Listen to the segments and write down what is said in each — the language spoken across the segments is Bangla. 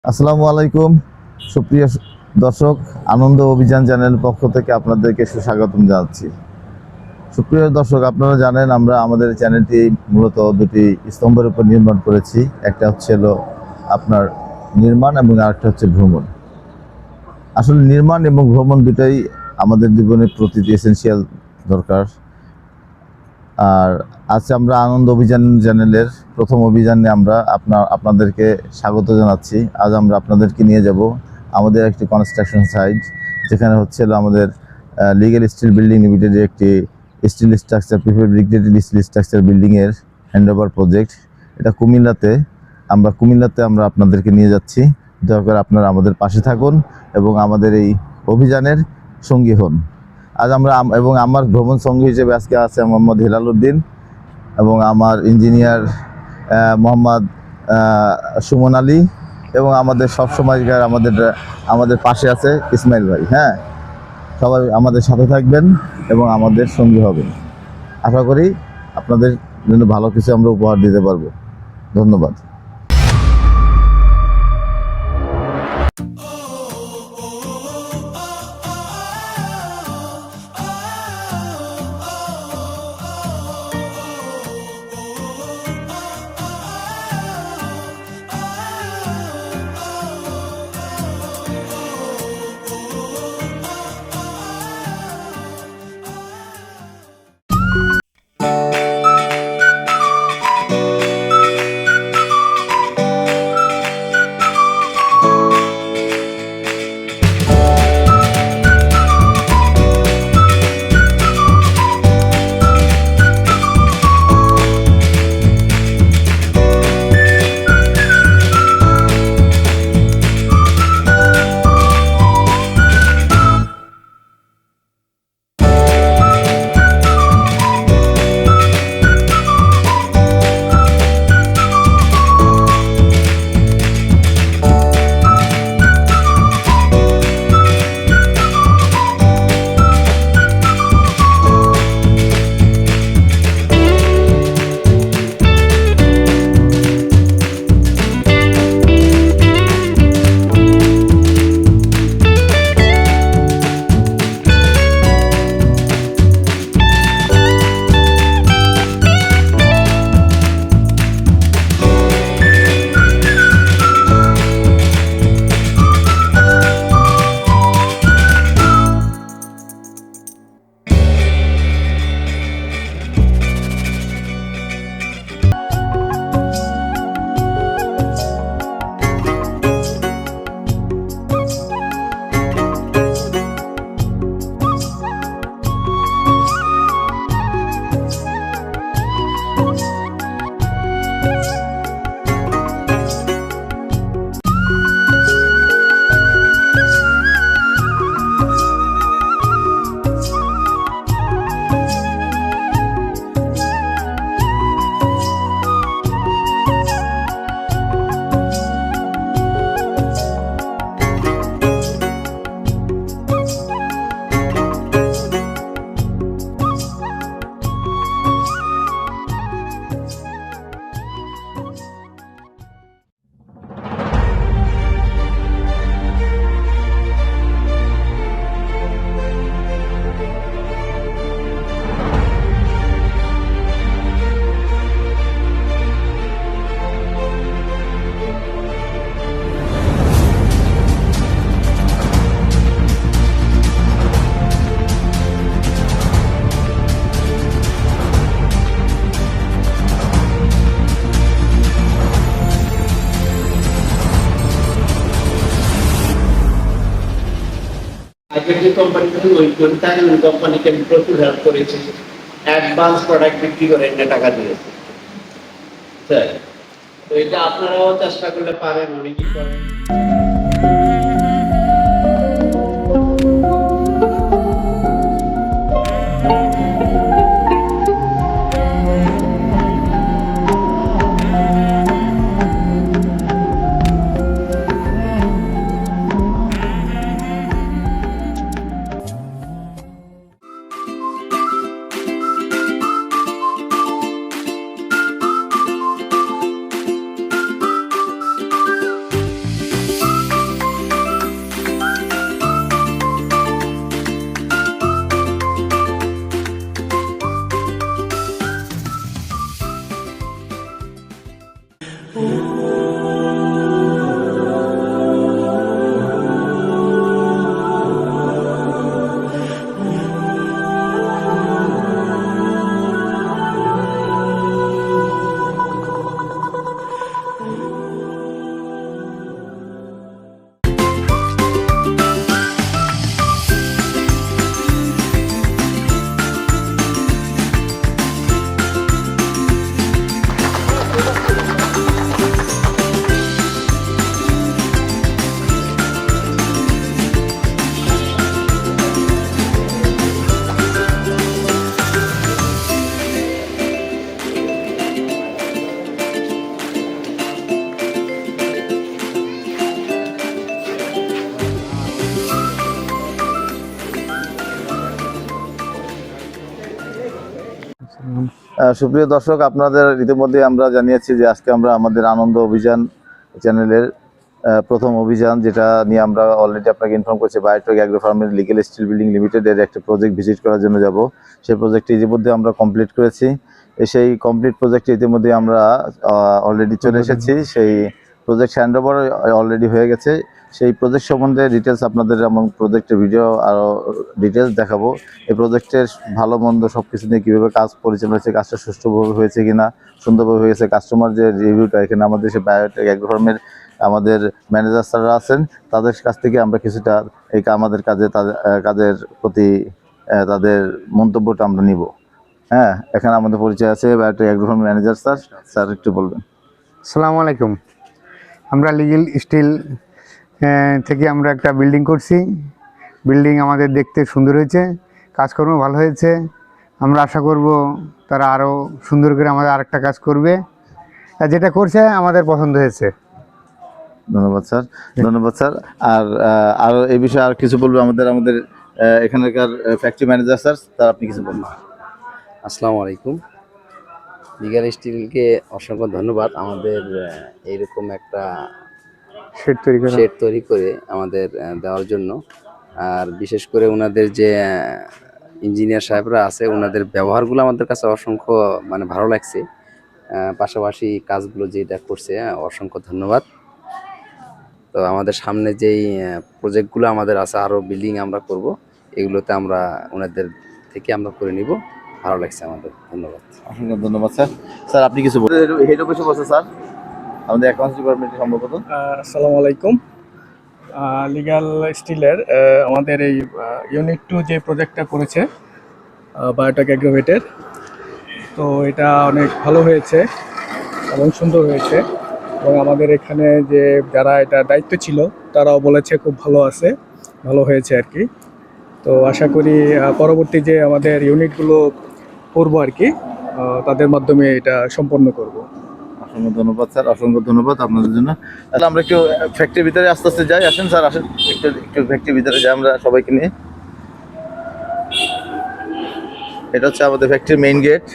আসসালামু আলাইকুম সুপ্রিয় দর্শক, আনন্দ অভিযান চ্যানেল পক্ষ থেকে আপনাদেরকে সুস্বাগতম জানাচ্ছি। সুপ্রিয় দর্শক, আপনারা জানেন আমরা আমাদের চ্যানেলটি মূলত দুটি স্তম্ভের উপর নির্মাণ করেছি। একটা হচ্ছে আপনার নির্মাণ এবং আরেকটা হচ্ছে ভ্রমণ। আসলে নির্মাণ এবং ভ্রমণ দুটাই আমাদের জীবনে প্রতিটি এসেনশিয়াল দরকার। আর আজ আমরা আনন্দ অভিযান চ্যানেলের প্রথম অভিযানে আমরা আপনাদেরকে স্বাগত জানাচ্ছি। আজ আমরা আপনাদেরকে নিয়ে যাব আমাদের একটি কনস্ট্রাকশন সাইট, যেখানে হচ্ছে আমাদের লিগ্যাল স্টিল বিল্ডিং লিমিটেডের একটি still structure prefabricated still structure বিল্ডিংয়ের হ্যান্ডওভার প্রজেক্ট। এটা কুমিল্লাতে আমরা আপনাদেরকে নিয়ে যাচ্ছি। দয়া করে আপনারা আমাদের পাশে থাকুন এবং আমাদের এই অভিযানের সঙ্গী হন। আজ আমরা এবং আমার ভ্রমণ সঙ্গী হিসেবে আজকে আছে মোহাম্মদ হেলাল উদ্দিন এবং আমার ইঞ্জিনিয়ার মোহাম্মদ সুমন আলী এবং আমাদের সবসময়কার আমাদের পাশে আছে ইসমাইল ভাই। হ্যাঁ, সবাই আমাদের সাথে থাকবেন এবং আমাদের সঙ্গী হবেন। আশা করি আপনাদের জন্য ভালো কিছু আমরা উপহার দিতে পারবো। ধন্যবাদ। আগের যে কোম্পানিটা ওই কোম্পানিকে আমি প্রচুর হেল্প করেছি, অ্যাডভান্স প্রোডাক্ট বিক্রি করে এনে টাকা দিয়েছি। তো এটা আপনারাও চেষ্টা করলে পারেন, অনেকেই করেন। সুপ্রিয় দর্শক, আপনাদের ইতিমধ্যে আমরা জানিয়েছি যে আজকে আমরা আমাদের আনন্দ অভিযান চ্যানেলের প্রথম অভিযান, যেটা নিয়ে আমরা অলরেডি আপনাকে ইনফর্ম করছি, বায়োটেক অ্যাগ্রো ফার্মের লিগেল স্টিল বিল্ডিং লিমিটেডের একটা প্রজেক্ট ভিজিট করার জন্য যাব। সেই প্রজেক্টটি ইতিমধ্যে আমরা কমপ্লিট করেছি। সেই কমপ্লিট প্রজেক্টে ইতিমধ্যে আমরা অলরেডি চলে এসেছি। সেই প্রজেক্ট হ্যান্ড ওভার অলরেডি হয়ে গেছে। সেই প্রজেক্ট সম্বন্ধে ডিটেলস আপনাদের এবং প্রজেক্টের ভিডিও আরও ডিটেলস দেখাবো। এই প্রজেক্টের ভালো মন্দ সব কিছু নিয়ে কীভাবে কাজ পরিচালনা হয়েছে, কাজটা সুষ্ঠুভাবে হয়েছে কিনা, সুন্দরভাবে হয়েছে, কাস্টমার যে রিভিউটা, এখানে আমাদের সে বায়োটেক অ্যাগ্রো ফার্মের আমাদের ম্যানেজার স্যাররা আছেন, তাদের কাছ থেকে আমরা কিছুটা এই আমাদের কাজের প্রতি তাদের মন্তব্যটা আমরা নিব। হ্যাঁ, এখানে আমাদের পরিচয় আছে বায়োটেক অ্যাগ্রো ফার্মের ম্যানেজার স্যার একটু বলবেন। আসসালামু আলাইকুম। আমরা লিগেল স্টিল থেকে আমরা একটা বিল্ডিং করছি। বিল্ডিং আমাদের দেখতে সুন্দর হয়েছে, কাজকর্ম ভালো হয়েছে। আমরা আশা করব তারা আরও সুন্দর করে আমাদের আরেকটা কাজ করবে। আর যেটা করছে আমাদের পছন্দ হয়েছে। ধন্যবাদ স্যার, ধন্যবাদ স্যার। আর এই বিষয়ে আর কিছু বলবো আমাদের এখানকার ফ্যাক্টরি ম্যানেজার স্যার, আপনি কিছু বলবেন। আসসালামু আলাইকুম। লিগাল স্টিলকে অসংখ্য ধন্যবাদ আমাদের এইরকম একটা শেড তৈরি করে আমাদের দেওয়ার জন্য। আর বিশেষ করে ওনাদের যে ইঞ্জিনিয়ার সাহেবরা আছে, ওনাদের ব্যবহারগুলো আমাদের কাছে অসংখ্য ভালো লাগছে। পাশাপাশি কাজগুলো যেটা করছে, অসংখ্য ধন্যবাদ। তো আমাদের সামনে যেই প্রজেক্টগুলো আমাদের আছে, আরও বিল্ডিং আমরা করব, এগুলোতে আমরা ওনাদের থেকে আমরা করে নিব। ভালো লাগছে আমাদের। ধন্যবাদ। অসংখ্য ধন্যবাদ স্যার, আপনি কিছু বলবেন। হেড অফিসে বসে স্যার, আমাদের অ্যাকাউন্টস ডিপার্টমেন্টে সম্ভবত। আসসালামু আলাইকুম। লিগাল স্টিলের আমাদের এই ইউনিট 2 যে প্রজেক্টটা করেছে বায়োটেক অ্যাগ্রোভেটের, তো এটা অনেক ভালো হয়েছে এবং সুন্দর হয়েছে। এবং আমাদের এখানে যে যারা এটা দায়িত্ব ছিল, তারাও বলেছে খুব ভালো হয়েছে আর কি। তো আশা করি পরবর্তী যে আমাদের ইউনিটগুলো করবো আর কি, তাদের মাধ্যমে এটা সম্পন্ন করব। অসংখ্য ধন্যবাদ স্যার, অসংখ্য ধন্যবাদ আপনাদের জন্য। তাহলে আমরা একটু ফ্যাক্টরির ভিতরে আস্তে আস্তে যাই। আসেন স্যার, আসেন একটু ফ্যাক্টরির ভিতরে যাই আমরা সবাইকে নিয়ে। এটা হচ্ছে আমাদের ফ্যাক্টরির মেইন গেট,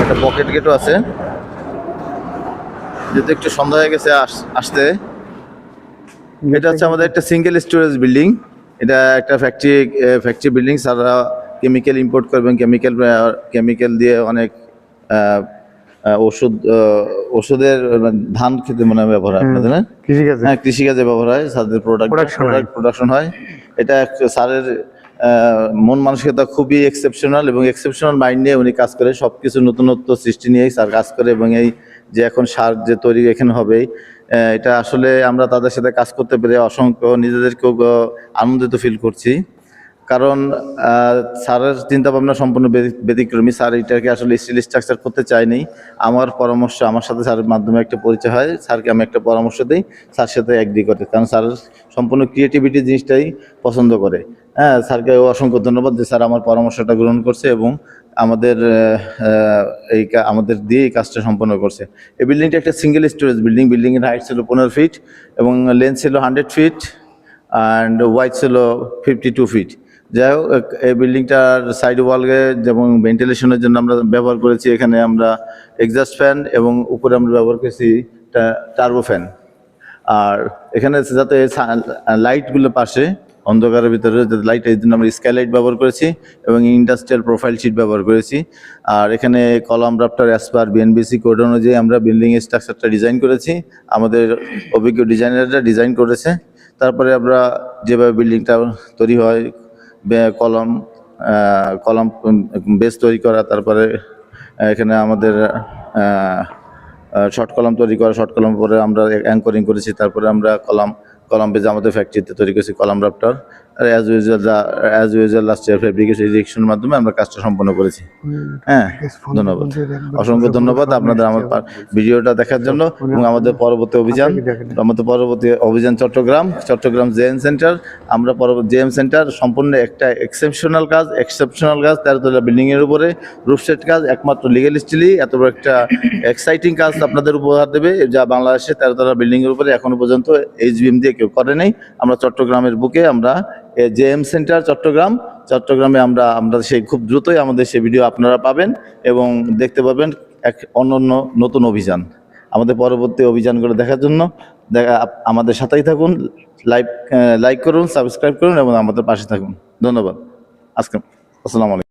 একটা পকেট গেটও আছে, যেহেতু একটু সন্ধ্যা হয়ে গেছে আসতে। এটা হচ্ছে আমাদের একটা সিঙ্গেল স্টোরেজ বিল্ডিং। এটা একটা ফ্যাক্টরি বিল্ডিং। সারা কেমিক্যাল ইম্পোর্ট করবেন, কেমিক্যাল দিয়ে অনেক ওষুধের ধান খেতে ব্যবহার হয় আপনাদের, না? হ্যাঁ, কৃষিকাজে ব্যবহার হয়, স্যারদের প্রোডাকশন হয়। এটা স্যারের মন মানসিকতা খুবই এক্সেপশনাল, এবং এক্সেপশনাল মাইন্ড নিয়ে উনি কাজ করে। সবকিছু নতুনত্ব সৃষ্টি নিয়েই স্যার কাজ করে। এবং এই যে এখন সার যে তৈরি এখানে হবে, এটা আসলে আমরা তাদের সাথে কাজ করতে পেরে অসংখ্য নিজেদেরকেও আনন্দিত ফিল করছি। কারণ স্যারের চিন্তাভাবনা সম্পূর্ণ ব্যতিক্রমী। স্যার এটাকে আসলে স্টিল স্ট্রাকচার করতে চায়নি। আমার পরামর্শ, আমার সাথে স্যারের মাধ্যমে একটা পরিচয় হয়, স্যারকে আমি একটা পরামর্শ দিই, স্যার সাথে এগ্রি করে, কারণ স্যার সম্পূর্ণ ক্রিয়েটিভিটি জিনিসটাই পছন্দ করে। হ্যাঁ, স্যারকে অসংখ্য ধন্যবাদ যে স্যার আমার পরামর্শটা গ্রহণ করছে এবং আমাদের আমাদের দিয়ে এই কাজটা সম্পন্ন করছে। এই বিল্ডিংটা একটা সিঙ্গেল স্টোরেজ বিল্ডিং। বিল্ডিংয়ের হাইট ছিল 15 ফিট এবং লেন্থ ছিল 100 ফিট অ্যান্ড ওয়াইড ছিল 52 ফিট। যাই হোক, এই বিল্ডিংটার সাইড ওয়ালে যেমন ভেন্টিলেশনের জন্য আমরা ব্যবহার করেছি, এখানে আমরা এক্সস্ট ফ্যান এবং উপরে আমরা ব্যবহার করেছি টার্বো ফ্যান। আর এখানে যাতে লাইটগুলো পাশে অন্ধকারের ভিতরে যাতে লাইট, এই জন্য আমরা স্কাইলাইট ব্যবহার করেছি এবং ইন্ডাস্ট্রিয়াল প্রোফাইল শিট ব্যবহার করেছি। আর এখানে column rafter as per BNBC code অনুযায়ী আমরা বিল্ডিংয়ের স্ট্রাকচারটা ডিজাইন করেছি। আমাদের অভিজ্ঞ ডিজাইনাররা ডিজাইন করেছে। তারপরে আমরা যেভাবে বিল্ডিংটা তৈরি হয়, কলাম বেস তৈরি করা, তারপরে এখানে আমাদের শর্ট কলাম তৈরি করা, শর্ট কলাম পরে আমরা অ্যাঙ্করিং করেছি, তারপরে আমরা কলাম বেজ আমাদের ফ্যাক্টরিতে তৈরি করেছি কলাম রাফটার। আর as usual last year fabrication ইরেকশনের মাধ্যমে আমরা কাজটা সম্পন্ন করেছি। হ্যাঁ, ধন্যবাদ, অসংখ্য ধন্যবাদ আপনাদের আমার ভিডিওটা দেখার জন্য। এবং আমাদের পরবর্তী অভিযান চট্টগ্রাম জেএম সেন্টার। আমরা জেএম সেন্টার সম্পূর্ণ একটা এক্সেপশনাল কাজ 13 তলা বিল্ডিংয়ের উপরে রুফসেট কাজ, একমাত্র লিগ্যাল স্টিলই এত বড় একটা এক্সাইটিং কাজ আপনাদের উপহার দেবে, যা বাংলাদেশে 13 তলা বিল্ডিংয়ের উপরে এখনো পর্যন্ত এইচবিএম দিয়ে কেউ করে নেই। আমরা চট্টগ্রামের বুকে আমরা জেএম সেন্টার চট্টগ্রাম চট্টগ্রামে আমরা সেই খুব দ্রুতই আমাদের সেই ভিডিও আপনারা পাবেন এবং দেখতে পাবেন এক অনন্য নতুন অভিযান। আমাদের পরবর্তী অভিযানগুলো দেখার জন্য আমাদের সাথেই থাকুন, লাইক করুন, সাবস্ক্রাইব করুন এবং আমাদের পাশে থাকুন। ধন্যবাদ। আসসালামু আলাইকুম।